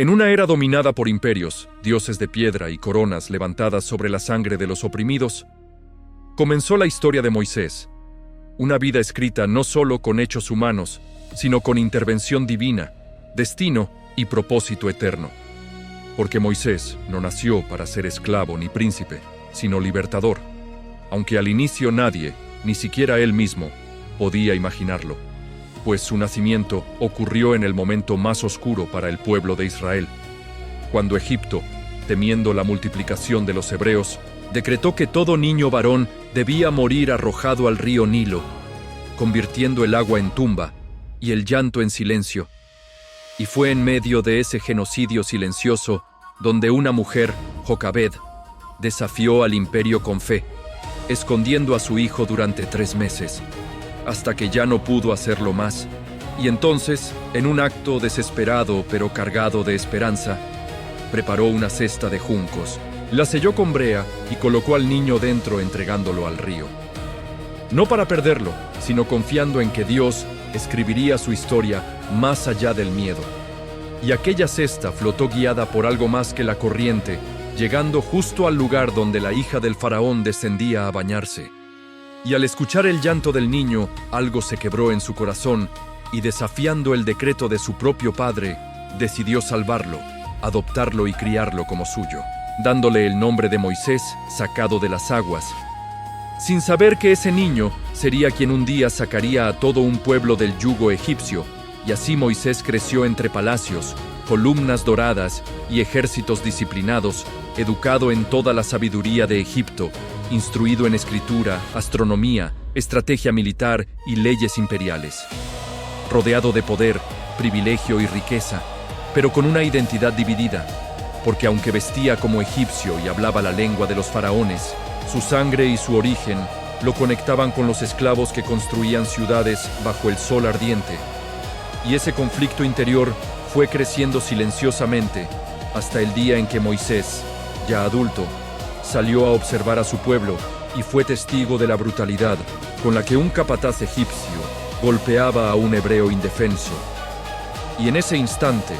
En una era dominada por imperios, dioses de piedra y coronas levantadas sobre la sangre de los oprimidos, comenzó la historia de Moisés, una vida escrita no solo con hechos humanos, sino con intervención divina, destino y propósito eterno. Porque Moisés no nació para ser esclavo ni príncipe, sino libertador, aunque al inicio nadie, ni siquiera él mismo, podía imaginarlo, pues su nacimiento ocurrió en el momento más oscuro para el pueblo de Israel, cuando Egipto, temiendo la multiplicación de los hebreos, decretó que todo niño varón debía morir arrojado al río Nilo, convirtiendo el agua en tumba y el llanto en silencio. Y fue en medio de ese genocidio silencioso donde una mujer, Jocabed, desafió al imperio con fe, escondiendo a su hijo durante 3 meses, hasta que ya no pudo hacerlo más. Y entonces, en un acto desesperado pero cargado de esperanza, preparó una cesta de juncos, la selló con brea y colocó al niño dentro entregándolo al río. No para perderlo, sino confiando en que Dios escribiría su historia más allá del miedo. Y aquella cesta flotó guiada por algo más que la corriente, llegando justo al lugar donde la hija del faraón descendía a bañarse. Y al escuchar el llanto del niño, algo se quebró en su corazón, y desafiando el decreto de su propio padre, decidió salvarlo, adoptarlo y criarlo como suyo, dándole el nombre de Moisés, sacado de las aguas, sin saber que ese niño sería quien un día sacaría a todo un pueblo del yugo egipcio. Y así Moisés creció entre palacios, columnas doradas y ejércitos disciplinados, educado en toda la sabiduría de Egipto, instruido en escritura, astronomía, estrategia militar y leyes imperiales. Rodeado de poder, privilegio y riqueza, pero con una identidad dividida, porque aunque vestía como egipcio y hablaba la lengua de los faraones, su sangre y su origen lo conectaban con los esclavos que construían ciudades bajo el sol ardiente. Y ese conflicto interior fue creciendo silenciosamente hasta el día en que Moisés, ya adulto, salió a observar a su pueblo y fue testigo de la brutalidad con la que un capataz egipcio golpeaba a un hebreo indefenso. Y en ese instante,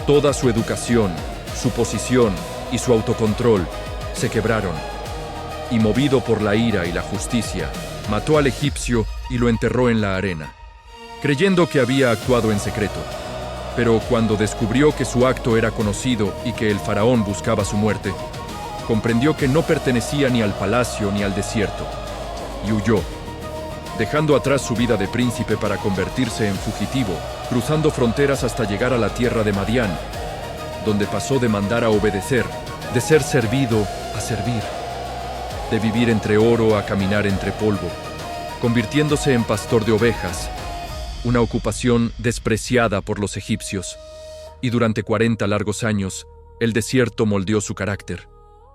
toda su educación, su posición y su autocontrol se quebraron. Y movido por la ira y la justicia, mató al egipcio y lo enterró en la arena, creyendo que había actuado en secreto. Pero cuando descubrió que su acto era conocido y que el faraón buscaba su muerte, comprendió que no pertenecía ni al palacio ni al desierto, y huyó, dejando atrás su vida de príncipe para convertirse en fugitivo, cruzando fronteras hasta llegar a la tierra de Madián, donde pasó de mandar a obedecer, de ser servido a servir, de vivir entre oro a caminar entre polvo, convirtiéndose en pastor de ovejas, una ocupación despreciada por los egipcios. Y durante 40 largos años, el desierto moldeó su carácter,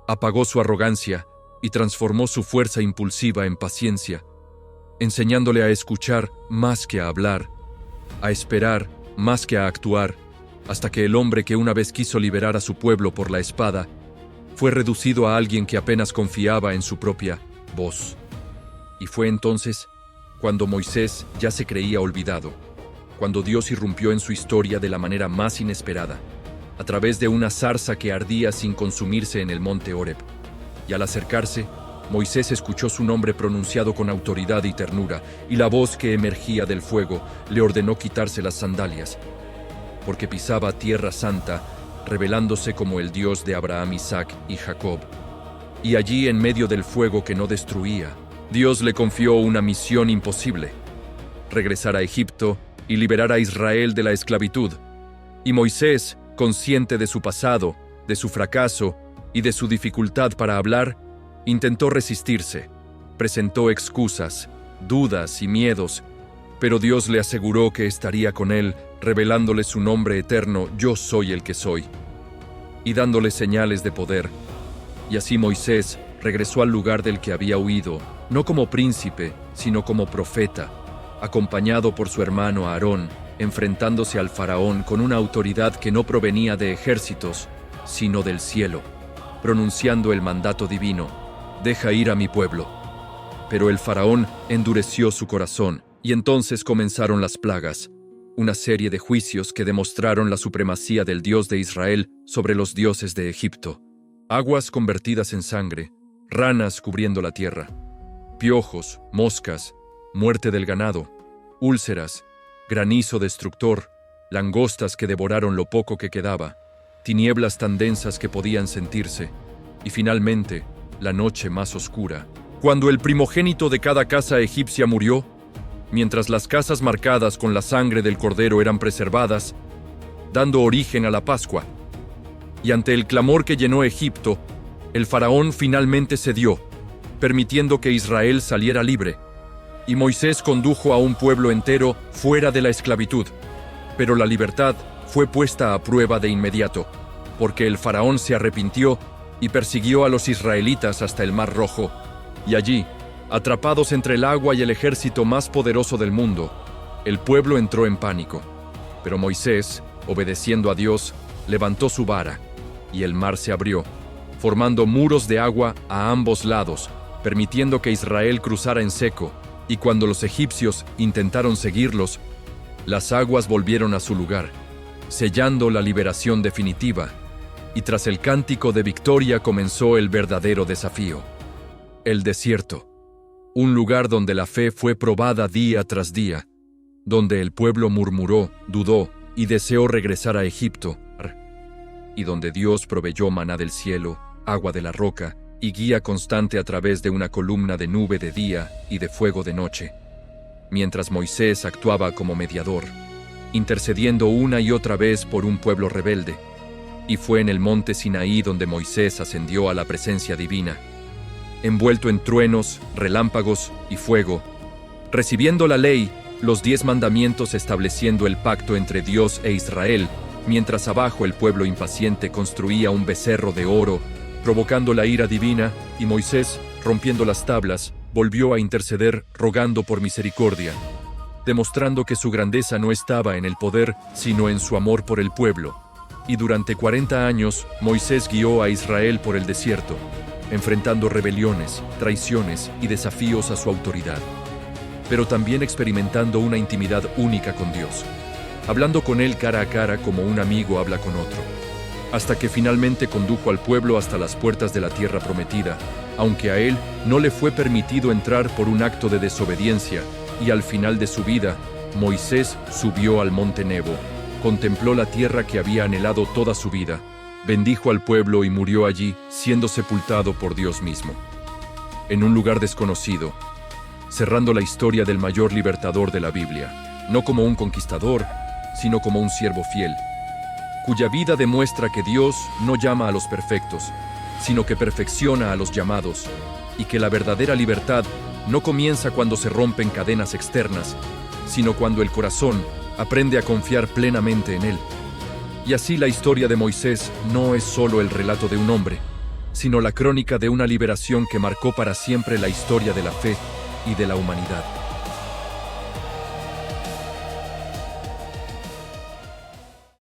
apagó su arrogancia y transformó su fuerza impulsiva en paciencia, enseñándole a escuchar más que a hablar, a esperar más que a actuar, hasta que el hombre que una vez quiso liberar a su pueblo por la espada, fue reducido a alguien que apenas confiaba en su propia voz. Y fue entonces cuando Moisés ya se creía olvidado, cuando Dios irrumpió en su historia de la manera más inesperada, a través de una zarza que ardía sin consumirse en el monte Horeb. Y al acercarse, Moisés escuchó su nombre pronunciado con autoridad y ternura, y la voz que emergía del fuego le ordenó quitarse las sandalias, porque pisaba tierra santa, revelándose como el Dios de Abraham, Isaac y Jacob. Y allí, en medio del fuego que no destruía, Dios le confió una misión imposible: regresar a Egipto y liberar a Israel de la esclavitud. Y Moisés, consciente de su pasado, de su fracaso y de su dificultad para hablar, intentó resistirse, presentó excusas, dudas y miedos, pero Dios le aseguró que estaría con él, revelándole su nombre eterno: Yo soy el que soy, y dándole señales de poder. Y así Moisés regresó al lugar del que había huido, no como príncipe, sino como profeta, acompañado por su hermano Aarón, enfrentándose al faraón con una autoridad que no provenía de ejércitos, sino del cielo, pronunciando el mandato divino: deja ir a mi pueblo. Pero el faraón endureció su corazón, y entonces comenzaron las plagas. una serie de juicios que demostraron la supremacía del Dios de Israel sobre los dioses de Egipto. Aguas convertidas en sangre, ranas cubriendo la tierra, piojos, moscas, muerte del ganado, úlceras, granizo destructor, langostas que devoraron lo poco que quedaba, tinieblas tan densas que podían sentirse, y finalmente, la noche más oscura, cuando el primogénito de cada casa egipcia murió, mientras las casas marcadas con la sangre del cordero eran preservadas, dando origen a la Pascua. Y ante el clamor que llenó Egipto, el faraón finalmente cedió, permitiendo que Israel saliera libre, y Moisés condujo a un pueblo entero fuera de la esclavitud. Pero la libertad fue puesta a prueba de inmediato, porque el faraón se arrepintió y persiguió a los israelitas hasta el Mar Rojo, y allí, atrapados entre el agua y el ejército más poderoso del mundo, el pueblo entró en pánico. Pero Moisés, obedeciendo a Dios, levantó su vara, y el mar se abrió, formando muros de agua a ambos lados, permitiendo que Israel cruzara en seco, y cuando los egipcios intentaron seguirlos, las aguas volvieron a su lugar, sellando la liberación definitiva, y tras el cántico de victoria comenzó el verdadero desafío. El desierto, un lugar donde la fe fue probada día tras día, donde el pueblo murmuró, dudó y deseó regresar a Egipto, y donde Dios proveyó maná del cielo, agua de la roca y guía constante a través de una columna de nube de día y de fuego de noche, mientras Moisés actuaba como mediador, intercediendo una y otra vez por un pueblo rebelde. Y fue en el monte Sinaí donde Moisés ascendió a la presencia divina, envuelto en truenos, relámpagos y fuego, recibiendo la ley, los 10 mandamientos estableciendo el pacto entre Dios e Israel, mientras abajo el pueblo impaciente construía un becerro de oro, provocando la ira divina, y Moisés, rompiendo las tablas, volvió a interceder rogando por misericordia, demostrando que su grandeza no estaba en el poder, sino en su amor por el pueblo. Y durante 40 años, Moisés guió a Israel por el desierto, enfrentando rebeliones, traiciones y desafíos a su autoridad, pero también experimentando una intimidad única con Dios, hablando con Él cara a cara como un amigo habla con otro, hasta que finalmente condujo al pueblo hasta las puertas de la tierra prometida, aunque a él no le fue permitido entrar por un acto de desobediencia, y al final de su vida, Moisés subió al monte Nebo, contempló la tierra que había anhelado toda su vida, bendijo al pueblo y murió allí, siendo sepultado por Dios mismo, en un lugar desconocido, cerrando la historia del mayor libertador de la Biblia, no como un conquistador, sino como un siervo fiel, cuya vida demuestra que Dios no llama a los perfectos, sino que perfecciona a los llamados, y que la verdadera libertad no comienza cuando se rompen cadenas externas, sino cuando el corazón aprende a confiar plenamente en Él. Y así la historia de Moisés no es solo el relato de un hombre, sino la crónica de una liberación que marcó para siempre la historia de la fe y de la humanidad.